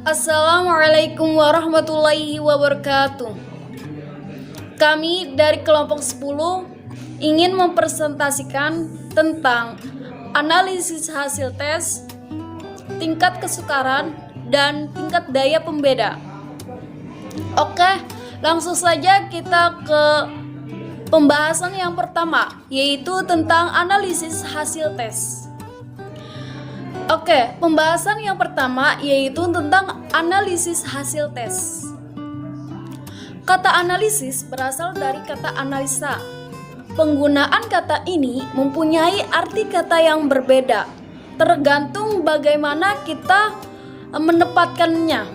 Assalamualaikum warahmatullahi wabarakatuh. Kami dari kelompok 10 ingin mempresentasikan tentang analisis hasil tes, tingkat kesukaran, dan tingkat daya pembeda. Oke, langsung saja kita ke pembahasan yang pertama, yaitu tentang analisis hasil tes. Oke, pembahasan yang pertama yaitu tentang analisis hasil tes. Kata analisis berasal dari kata analisa. Penggunaan kata ini mempunyai arti kata yang berbeda, tergantung bagaimana kita menempatkannya.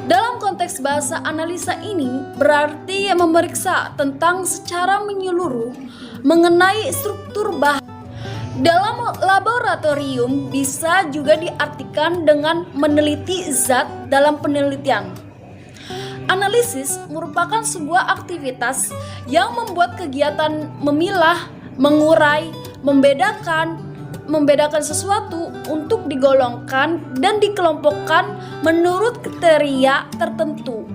Dalam konteks bahasa analisa ini berarti memeriksa tentang secara menyeluruh mengenai struktur bahan. Dalam laboratorium bisa juga diartikan dengan meneliti zat dalam penelitian. Analisis merupakan sebuah aktivitas yang membuat kegiatan memilah, mengurai, membedakan sesuatu untuk digolongkan dan dikelompokkan menurut kriteria tertentu.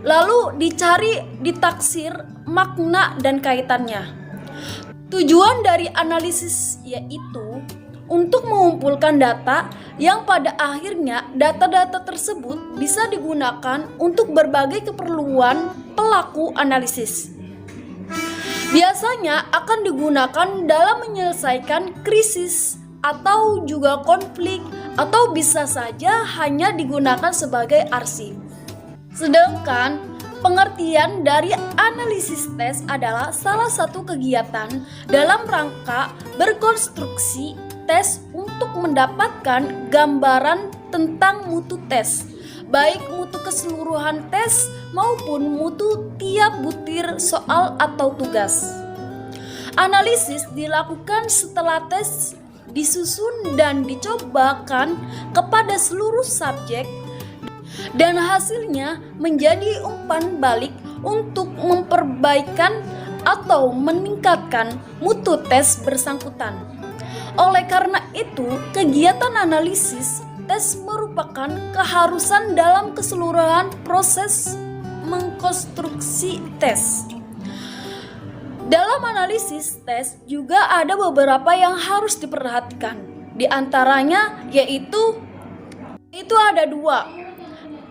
Lalu ditaksir makna dan kaitannya. Tujuan dari analisis yaitu untuk mengumpulkan data yang pada akhirnya data-data tersebut bisa digunakan untuk berbagai keperluan pelaku analisis. Biasanya akan digunakan dalam menyelesaikan krisis atau juga konflik, atau bisa saja hanya digunakan sebagai arsip. Sedangkan pengertian dari analisis tes adalah salah satu kegiatan dalam rangka berkonstruksi tes untuk mendapatkan gambaran tentang mutu tes, baik mutu keseluruhan tes maupun mutu tiap butir soal atau tugas. Analisis dilakukan setelah tes disusun dan dicobakan kepada seluruh subjek, dan hasilnya menjadi umpan balik untuk memperbaikan atau meningkatkan mutu tes bersangkutan. Oleh karena itu, kegiatan analisis tes merupakan keharusan dalam keseluruhan proses mengkonstruksi tes. Dalam analisis tes juga ada beberapa yang harus diperhatikan. Di antaranya yaitu ada dua: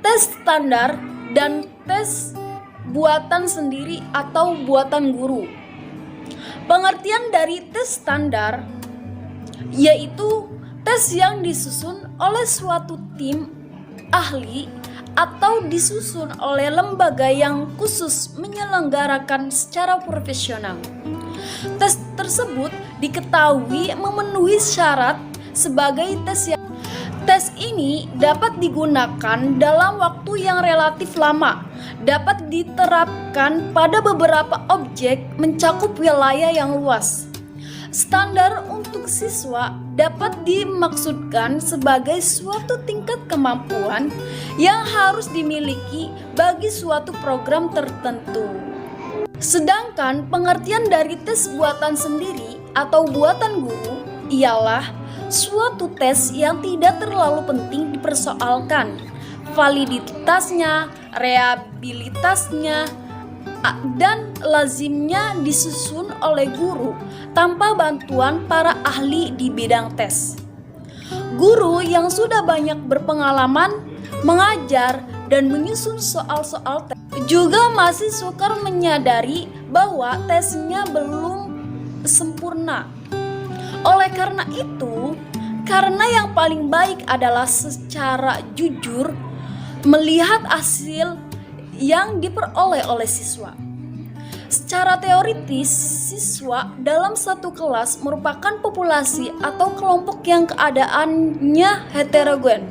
tes standar dan tes buatan sendiri atau buatan guru. Pengertian dari tes standar yaitu tes yang disusun oleh suatu tim ahli atau disusun oleh lembaga yang khusus menyelenggarakan secara profesional. Tes tersebut diketahui memenuhi syarat sebagai tes yang Tes ini dapat digunakan dalam waktu yang relatif lama, dapat diterapkan pada beberapa objek, mencakup wilayah yang luas. Standar untuk siswa dapat dimaksudkan sebagai suatu tingkat kemampuan yang harus dimiliki bagi suatu program tertentu. Sedangkan pengertian dari tes buatan sendiri atau buatan guru ialah suatu tes yang tidak terlalu penting dipersoalkan, validitasnya, reliabilitasnya, dan lazimnya disusun oleh guru tanpa bantuan para ahli di bidang tes. Guru yang sudah banyak berpengalaman mengajar dan menyusun soal-soal tes juga masih sukar menyadari bahwa tesnya belum sempurna. Oleh karena itu, karena yang paling baik adalah secara jujur melihat hasil yang diperoleh oleh siswa. Secara teoritis, siswa dalam satu kelas merupakan populasi atau kelompok yang keadaannya heterogen.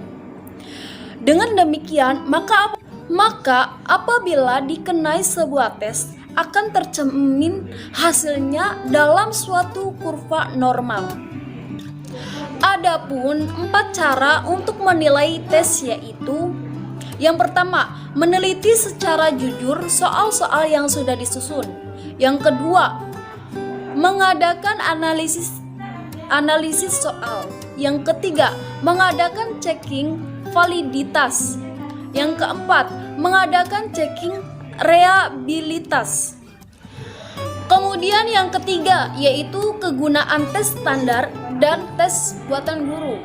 Dengan demikian, maka apabila dikenai sebuah tes, akan tercermin hasilnya dalam suatu kurva normal. Adapun 4 cara untuk menilai tes yaitu: yang pertama, meneliti secara jujur soal-soal yang sudah disusun. Yang kedua, mengadakan analisis soal. Yang ketiga, mengadakan checking validitas. Yang keempat, mengadakan checking reliabilitas. Kemudian yang ketiga yaitu kegunaan tes standar dan tes buatan guru.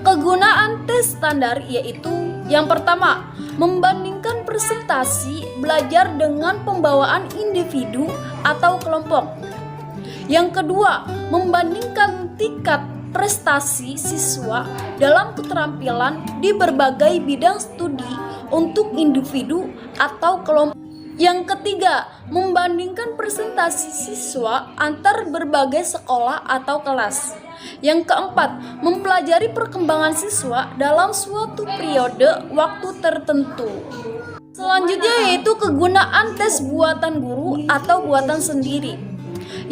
Kegunaan tes standar yaitu yang pertama, membandingkan presentasi belajar dengan pembawaan individu atau kelompok. Yang kedua, membandingkan tingkat prestasi siswa dalam keterampilan di berbagai bidang studi untuk individu atau kelompok. Yang ketiga, membandingkan presentasi siswa antar berbagai sekolah atau kelas. Yang keempat, mempelajari perkembangan siswa dalam suatu periode waktu tertentu. Selanjutnya yaitu kegunaan tes buatan guru atau buatan sendiri.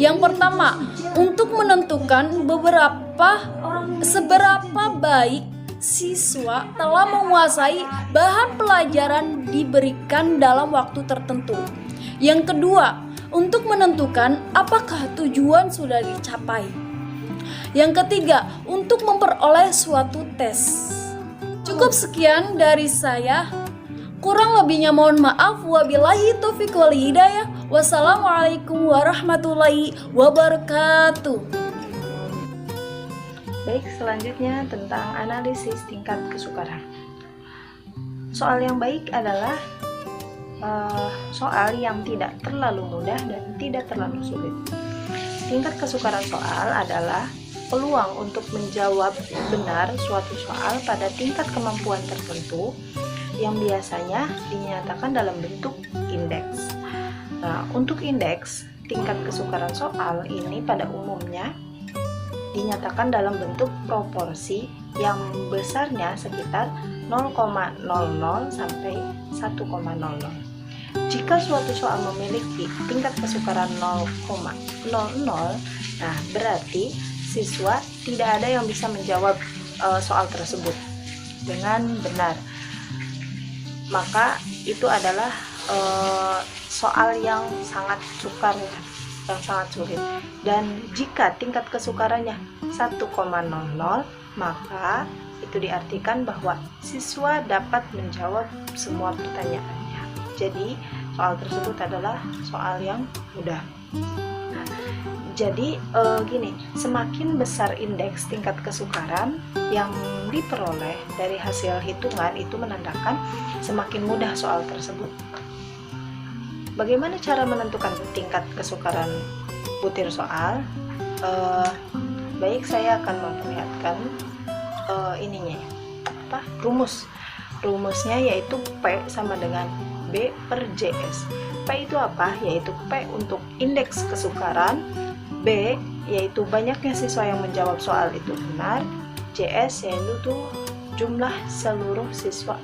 Yang pertama, untuk menentukan seberapa baik siswa telah menguasai bahan pelajaran diberikan dalam waktu tertentu. Yang kedua, untuk menentukan apakah tujuan sudah dicapai. Yang ketiga, untuk memperoleh suatu tes. Cukup sekian dari saya. Kurang lebihnya mohon maaf. Wabillahi taufiq wal hidayah. Wassalamualaikum warahmatullahi wabarakatuh. Baik, selanjutnya tentang analisis tingkat kesukaran. Soal yang baik adalah soal yang tidak terlalu mudah dan tidak terlalu sulit. Tingkat kesukaran soal adalah peluang untuk menjawab benar suatu soal pada tingkat kemampuan tertentu yang biasanya dinyatakan dalam bentuk indeks. Nah, untuk indeks tingkat kesukaran soal ini pada umumnya dinyatakan dalam bentuk proporsi yang besarnya sekitar 0,00 sampai 1,00. Jika suatu soal memiliki tingkat kesukaran 0,00, nah berarti siswa tidak ada yang bisa menjawab soal tersebut dengan benar. Maka itu adalah soal yang sangat sukar, yang sangat sulit. Dan jika tingkat kesukarannya 1,00, maka itu diartikan bahwa siswa dapat menjawab semua pertanyaannya. Jadi soal tersebut adalah soal yang mudah. Nah, jadi gini, semakin besar indeks tingkat kesukaran yang diperoleh dari hasil hitungan itu menandakan semakin mudah soal tersebut. Bagaimana cara menentukan tingkat kesukaran butir soal? Baik, saya akan memperlihatkan rumusnya yaitu P sama dengan B per JS. P itu apa? Yaitu P untuk indeks kesukaran, B yaitu banyaknya siswa yang menjawab soal itu benar, JS yaitu jumlah seluruh siswa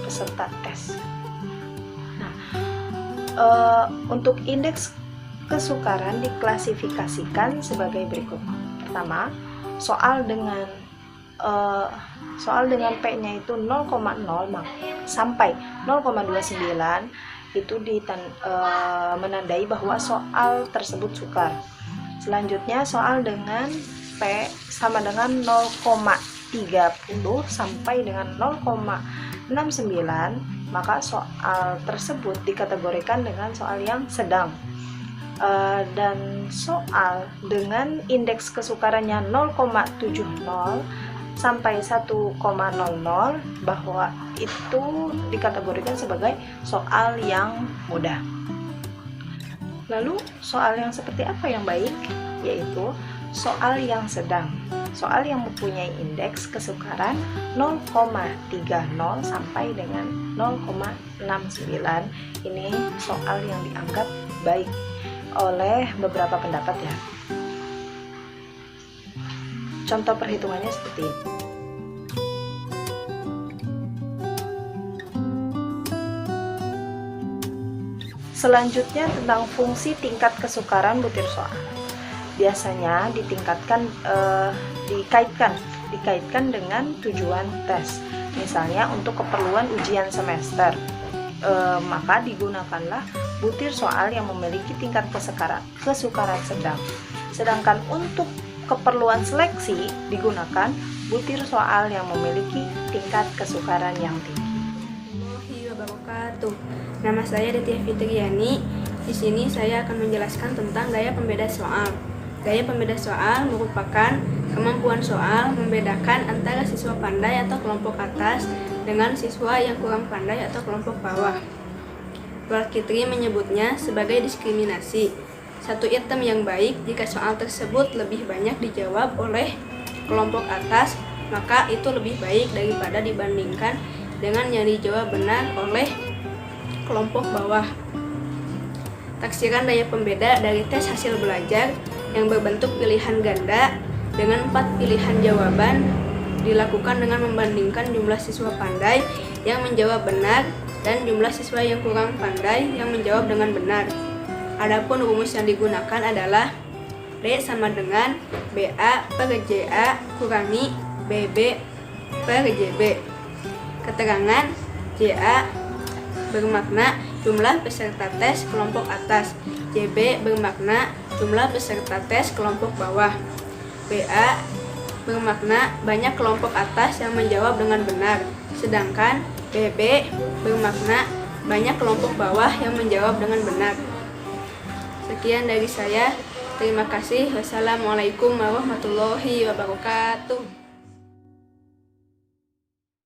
peserta tes. Untuk indeks kesukaran diklasifikasikan sebagai berikut. Pertama, soal dengan P-nya itu 0,0 sampai 0,29 itu menandai bahwa soal tersebut sukar. Selanjutnya, soal dengan P sama dengan 0,30 sampai dengan 0,69, maka soal tersebut dikategorikan dengan soal yang sedang. Dan soal dengan indeks kesukarannya 0,70 sampai 1,00 bahwa itu dikategorikan sebagai soal yang mudah. Lalu soal yang seperti apa yang baik? Yaitu soal yang sedang, soal yang mempunyai indeks kesukaran 0,30 sampai dengan 0,69. Ini soal yang dianggap baik oleh beberapa pendapat ya. Contoh perhitungannya seperti ini. Selanjutnya tentang fungsi tingkat kesukaran butir soal. Biasanya dikaitkan dengan tujuan tes. Misalnya untuk keperluan ujian semester, maka digunakanlah butir soal yang memiliki tingkat kesukaran sedang. Sedangkan untuk keperluan seleksi digunakan butir soal yang memiliki tingkat kesukaran yang tinggi. Warahmatullahi wabarakatuh. Nama saya Detia Fitriani. Di sini saya akan menjelaskan tentang gaya pembeda soal. Gaya pembeda soal merupakan kemampuan soal membedakan antara siswa pandai atau kelompok atas dengan siswa yang kurang pandai atau kelompok bawah. Walkitri menyebutnya sebagai diskriminasi. Satu item yang baik jika soal tersebut lebih banyak dijawab oleh kelompok atas, maka itu lebih baik daripada dibandingkan dengan yang dijawab benar oleh kelompok bawah. Taksiran daya pembeda dari tes hasil belajar yang berbentuk pilihan ganda dengan 4 pilihan jawaban dilakukan dengan membandingkan jumlah siswa pandai yang menjawab benar dan jumlah siswa yang kurang pandai yang menjawab dengan benar. Adapun rumus yang digunakan adalah D sama dengan BA per JA kurangi BB per JB. Keterangan JA bermakna jumlah peserta tes kelompok atas, JB bermakna jumlah peserta tes kelompok bawah. BA bermakna banyak kelompok atas yang menjawab dengan benar, sedangkan BB bermakna banyak kelompok bawah yang menjawab dengan benar. Sekian dari saya. Terima kasih. Wassalamualaikum warahmatullahi wabarakatuh.